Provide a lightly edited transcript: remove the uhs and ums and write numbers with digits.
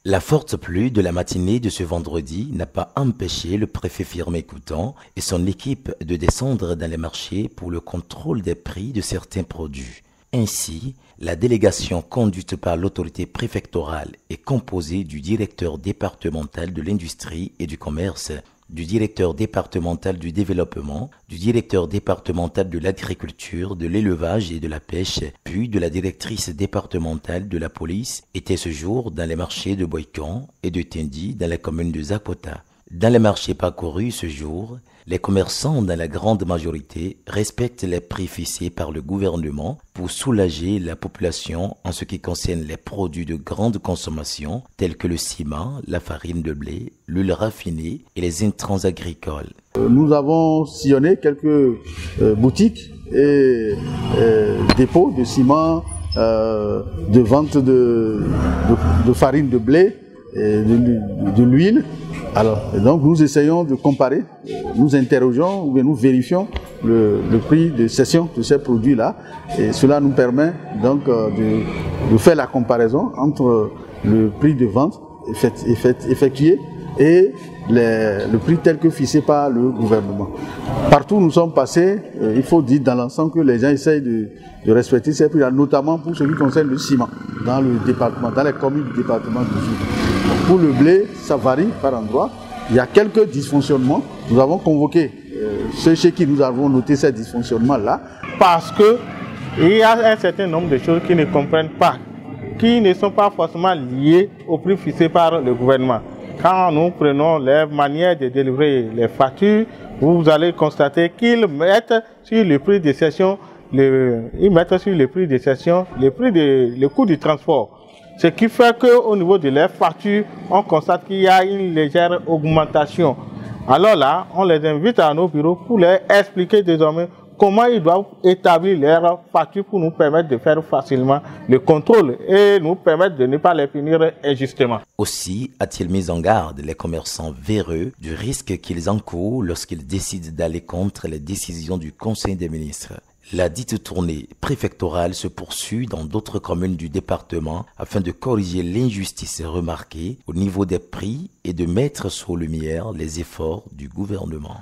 La forte pluie de la matinée de ce vendredi n'a pas empêché le préfet Firmin Coutan et son équipe de descendre dans les marchés pour le contrôle des prix de certains produits. Ainsi, la délégation conduite par l'autorité préfectorale est composée du directeur départemental de l'industrie et du commerce, du directeur départemental du développement, du directeur départemental de l'agriculture, de l'élevage et de la pêche, puis de la directrice départementale de la police, était ce jour dans les marchés de Boycon et de Tindy dans la commune de Zakota. Dans les marchés parcourus ce jour, les commerçants dans la grande majorité respectent les prix fixés par le gouvernement pour soulager la population en ce qui concerne les produits de grande consommation tels que le ciment, la farine de blé, l'huile raffinée et les intrants agricoles. Nous avons sillonné quelques boutiques et dépôts de ciment, de vente de farine de blé et de l'huile. Donc nous essayons de comparer, nous interrogeons ou bien nous vérifions le prix de cession de ces produits-là et cela nous permet donc de faire la comparaison entre le prix de vente effectué et le prix tel que fixé par le gouvernement. Partout où nous sommes passés, il faut dire dans l'ensemble que les gens essayent de respecter ces prix-là, notamment pour ce qui concerne le ciment dans le département, dans les communes du département du Sud. Pour le blé, ça varie par endroit. Il y a quelques dysfonctionnements. Nous avons convoqué ceux chez qui nous avons noté ces dysfonctionnements-là. Parce qu'il y a un certain nombre de choses qu'ils ne comprennent pas, qui ne sont pas forcément liées au prix fixé par le gouvernement. Quand nous prenons les manières de délivrer les factures, vous allez constater qu'ils mettent sur le prix de cession, le coût du transport. Ce qui fait qu'au niveau de leurs factures, on constate qu'il y a une légère augmentation. Alors là, on les invite à nos bureaux pour leur expliquer désormais comment ils doivent établir leurs factures pour nous permettre de faire facilement le contrôle et nous permettre de ne pas les punir injustement. Aussi a-t-il mis en garde les commerçants véreux du risque qu'ils encourent lorsqu'ils décident d'aller contre les décisions du Conseil des ministres. La dite tournée préfectorale se poursuit dans d'autres communes du département afin de corriger l'injustice remarquée au niveau des prix et de mettre sous lumière les efforts du gouvernement.